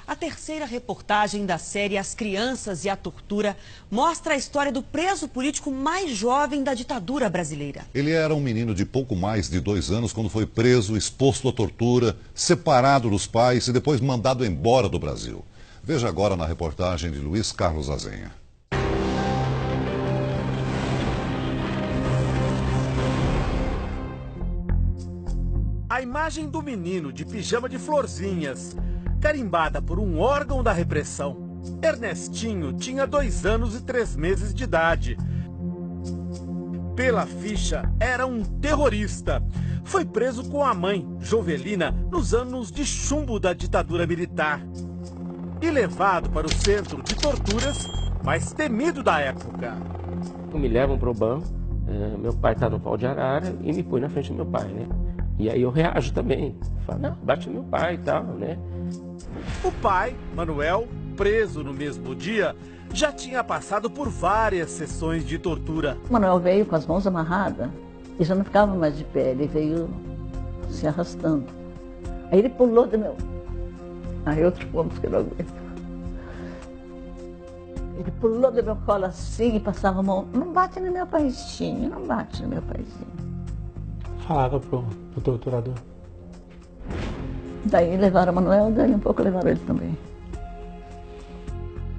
A terceira reportagem da série As Crianças e a Tortura mostra a história do preso político mais jovem da ditadura brasileira. Ele era um menino de pouco mais de 2 anos quando foi preso, exposto à tortura, separado dos pais e depois mandado embora do Brasil. Veja agora na reportagem de Luiz Carlos Azenha. A imagem do menino de pijama de florzinhas, carimbada por um órgão da repressão. Ernestinho tinha 2 anos e 3 meses de idade. Pela ficha, era um terrorista. Foi preso com a mãe, Jovelina, nos anos de chumbo da ditadura militar. E levado para o centro de torturas mais temido da época. Me levam para o banco, meu pai está no pau de arara e me põe na frente do meu pai, né? E aí eu reajo também. Falo, não, bate no meu pai e tal, né? O pai, Manuel, preso no mesmo dia, já tinha passado por várias sessões de tortura. O Manuel veio com as mãos amarradas e já não ficava mais de pé, ele veio se arrastando. Aí ele pulou do meu... Aí outros pontos que eu não aguento. Ele pulou do meu colo assim e passava a mão. Não bate no meu paizinho, não bate no meu paizinho. Falava pro torturador. Daí levaram o Manuel, daí um pouco levaram ele também.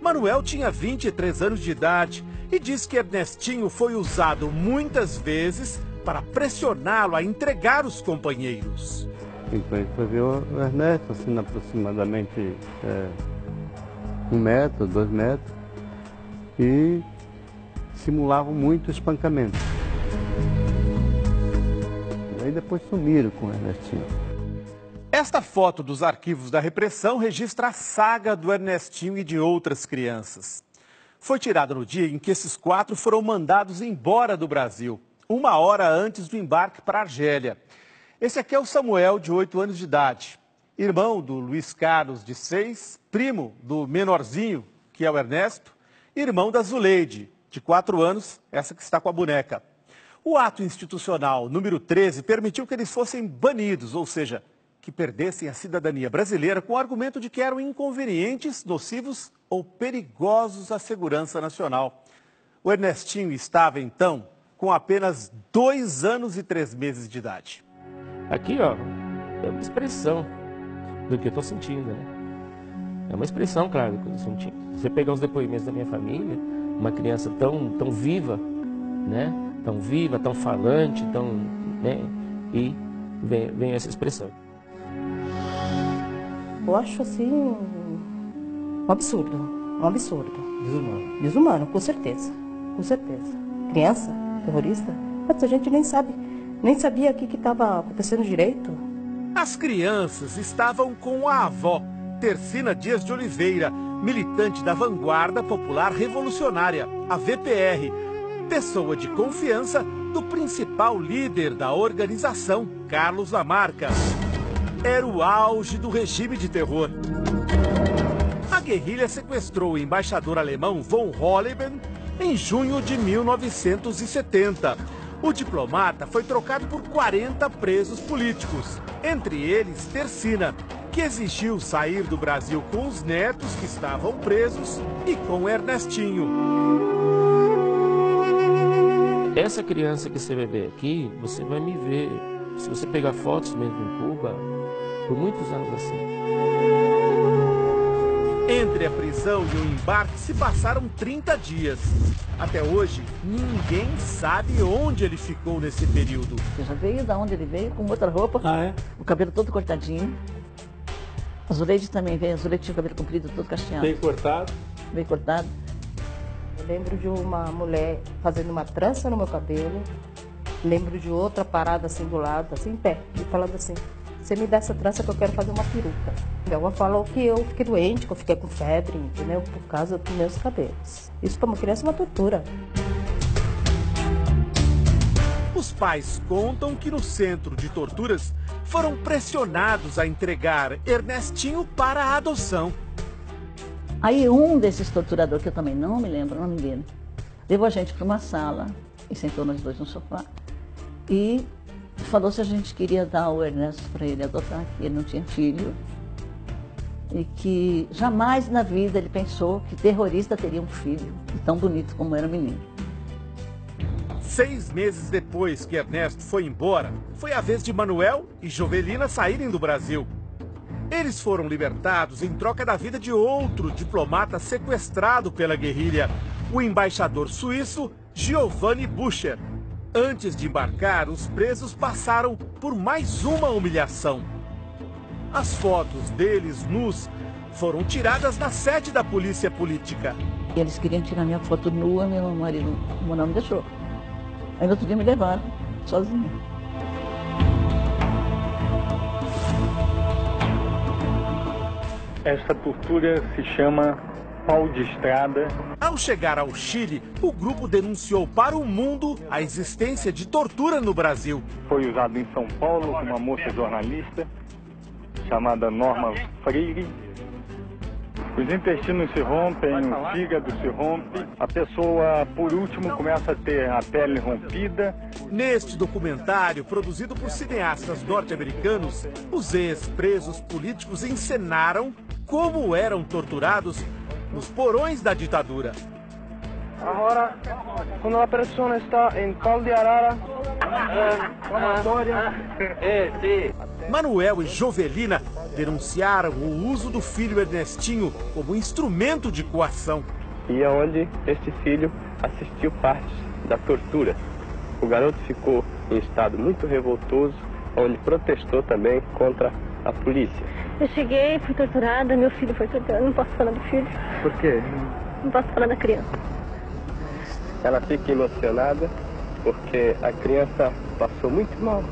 Manuel tinha 23 anos de idade e diz que Ernestinho foi usado muitas vezes para pressioná-lo a entregar os companheiros. Então ele foi ver o Ernesto, assim, aproximadamente 1 metro, 2 metros, e simulavam muito espancamento. Aí depois sumiram com o Ernestinho. Esta foto dos arquivos da repressão registra a saga do Ernestinho e de outras crianças. Foi tirada no dia em que esses 4 foram mandados embora do Brasil, 1 hora antes do embarque para a Argélia. Esse aqui é o Samuel, de 8 anos de idade, irmão do Luiz Carlos, de 6, primo do menorzinho, que é o Ernesto, e irmão da Zuleide, de 4 anos, essa que está com a boneca. O ato institucional número 13 permitiu que eles fossem banidos, ou seja, que perdessem a cidadania brasileira com o argumento de que eram inconvenientes, nocivos ou perigosos à segurança nacional. O Ernestinho estava, então, com apenas 2 anos e 3 meses de idade. Aqui, ó, é uma expressão do que eu estou sentindo, né? É uma expressão, claro, do que eu estou sentindo. Você pegar os depoimentos da minha família, uma criança tão viva, né? Tão viva, tão falante, né? E vem essa expressão. Eu acho assim um absurdo, um absurdo. Desumano. Desumano, com certeza, com certeza. Criança, terrorista, mas a gente nem sabia o que estava acontecendo direito. As crianças estavam com a avó, Tercina Dias de Oliveira, militante da Vanguarda Popular Revolucionária, a VPR, pessoa de confiança do principal líder da organização, Carlos Lamarca. Era o auge do regime de terror. A guerrilha sequestrou o embaixador alemão von Holleben em junho de 1970. O diplomata foi trocado por 40 presos políticos, entre eles Tercina, que exigiu sair do Brasil com os netos que estavam presos e com Ernestinho. Essa criança que você vai ver aqui, você vai me ver, se você pegar fotos mesmo em Cuba, por muitos anos assim. Entre a prisão e o embarque se passaram 30 dias. Até hoje, ninguém sabe onde ele ficou nesse período. Ele já veio da onde ele veio, com outra roupa, o cabelo todo cortadinho. A Zuleide também veio, a Zuleide tinha o cabelo comprido, todo cacheado. Bem cortado? Bem cortado. Eu lembro de uma mulher fazendo uma trança no meu cabelo. Lembro de outra parada assim do lado, assim em pé, e falando assim: você me dá essa trança que eu quero fazer uma peruca. Minha avó falou que eu fiquei doente, que eu fiquei com febre, entendeu? Por causa dos meus cabelos. Isso para uma criança é uma tortura. Os pais contam que no centro de torturas foram pressionados a entregar Ernestinho para a adoção. Aí um desses torturadores, que eu também não me lembro o nome dele, levou a gente para uma sala e sentou nós dois no sofá e falou se a gente queria dar o Ernesto para ele adotar, que ele não tinha filho. e que jamais na vida ele pensou que terrorista teria um filho tão bonito como era o menino. 6 meses depois que Ernesto foi embora, foi a vez de Manuel e Jovelina saírem do Brasil. Eles foram libertados em troca da vida de outro diplomata sequestrado pela guerrilha, o embaixador suíço Giovanni Bucher. Antes de embarcar, os presos passaram por mais uma humilhação. As fotos deles nus foram tiradas na sede da polícia política. Eles queriam tirar minha foto nua, meu marido não me deixou. Aí no outro dia me levaram sozinha. Esta tortura se chama pau de estrada. Ao chegar ao Chile, o grupo denunciou para o mundo a existência de tortura no Brasil. Foi usado em São Paulo com uma moça jornalista chamada Norma Freire. Os intestinos se rompem, o fígado se rompe, a pessoa, por último, começa a ter a pele rompida. Neste documentário, produzido por cineastas norte-americanos, os ex-presos políticos encenaram como eram torturados nos porões da ditadura. Agora, quando a pessoa está em pau de arara, Manuel e Jovelina denunciaram o uso do filho Ernestinho como instrumento de coação. E é onde este filho assistiu partes da tortura. O garoto ficou em estado muito revoltoso, onde protestou também contra a polícia. Eu cheguei, fui torturada, meu filho foi torturado, não posso falar do filho. Por quê? Não posso falar da criança. Ela fica emocionada porque a criança passou muito mal.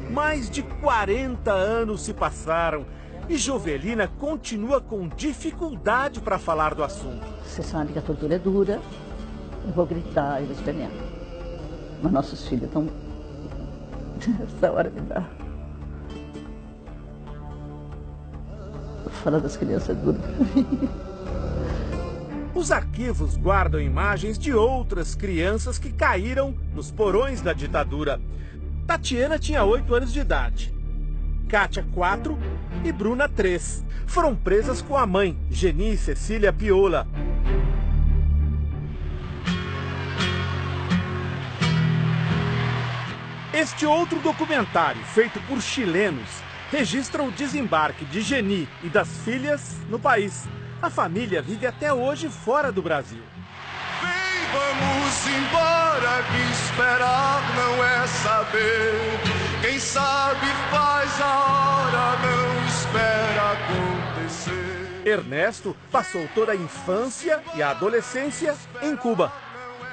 Mais de 40 anos se passaram e Jovelina continua com dificuldade para falar do assunto. Você sabe que a tortura é dura, eu vou gritar e vou espernear. Mas nossos filhos estão... Essa hora me dá. Falar das crianças é duro. Os arquivos guardam imagens de outras crianças que caíram nos porões da ditadura. Tatiana tinha 8 anos de idade, Kátia 4 e Bruna 3. Foram presas com a mãe, Geni Cecília Piola. Este outro documentário, feito por chilenos, registra o desembarque de Geni e das filhas no país. A família vive até hoje fora do Brasil. Vem, vamos embora, que esperar não é saber. Quem sabe faz a hora, não espera acontecer. Ernesto passou toda a infância e a adolescência em Cuba.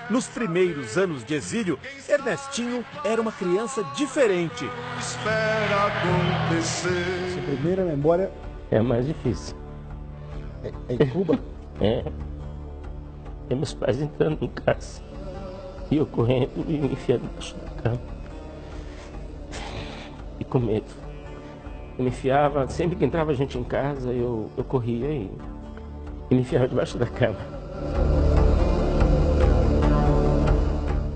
Nos primeiros anos de exílio, Ernestinho era uma criança diferente. Espera acontecer. Sua primeira memória é mais difícil. É em Cuba? É. E meus pais entrando em casa. E eu correndo e me enfiando embaixo da cama. E com medo. Eu me enfiava, sempre que entrava gente em casa, eu corria e me enfiava debaixo da cama.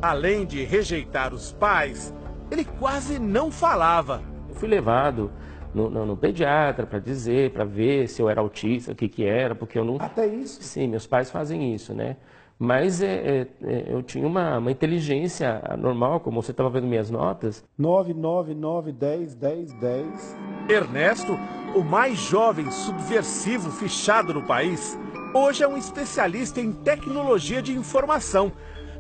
Além de rejeitar os pais, ele quase não falava. Eu fui levado no pediatra para dizer, para ver se eu era autista, o que era, porque eu não... Até isso? Sim, meus pais fazem isso, né? Mas eu tinha uma inteligência normal, como você estava vendo minhas notas. 9, 9, 9, 10, 10, 10. Ernesto, o mais jovem subversivo fichado no país, hoje é um especialista em tecnologia de informação,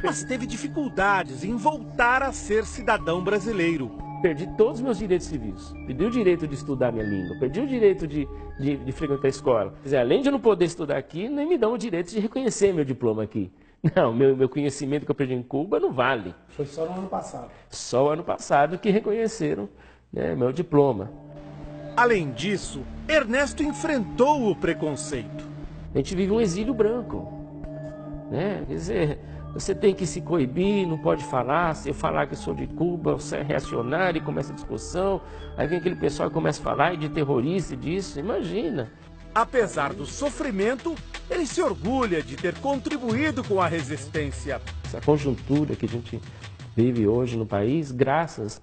mas teve dificuldades em voltar a ser cidadão brasileiro. Perdi todos os meus direitos civis. Perdi o direito de estudar minha língua, perdi o direito de frequentar a escola. Quer dizer, além de eu não poder estudar aqui, nem me dão o direito de reconhecer meu diploma aqui. Não, meu conhecimento que eu perdi em Cuba não vale. Foi só no ano passado. Só o ano passado que reconheceram, né, meu diploma. Além disso, Ernesto enfrentou o preconceito. A gente vive um exílio branco, né? Quer dizer, você tem que se coibir, não pode falar. Se eu falar que eu sou de Cuba, você é reacionário e começa a discussão. Aí vem aquele pessoal que começa a falar de terrorista, disso, imagina. Apesar do sofrimento, ele se orgulha de ter contribuído com a resistência. Essa conjuntura que a gente vive hoje no país, graças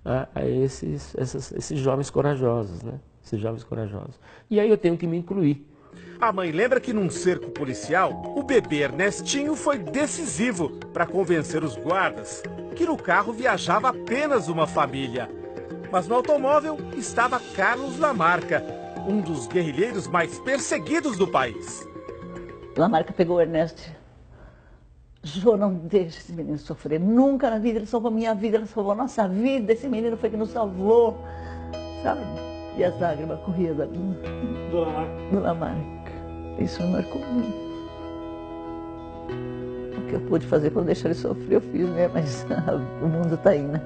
a esses jovens corajosos, né? esses jovens corajosos. E aí eu tenho que me incluir. A mãe lembra que num cerco policial, o bebê Ernestinho foi decisivo para convencer os guardas que no carro viajava apenas uma família. Mas no automóvel estava Carlos Lamarca, um dos guerrilheiros mais perseguidos do país. Lamarca pegou o Ernesto. Jô, não deixe esse menino sofrer. Nunca na vida ele salvou a minha vida, ele salvou a nossa vida. Esse menino foi que nos salvou, sabe? E as lágrimas corriam do Lamarca. Isso me marcou muito. O que eu pude fazer para não deixar ele sofrer, eu fiz, né? Mas o mundo está aí, né?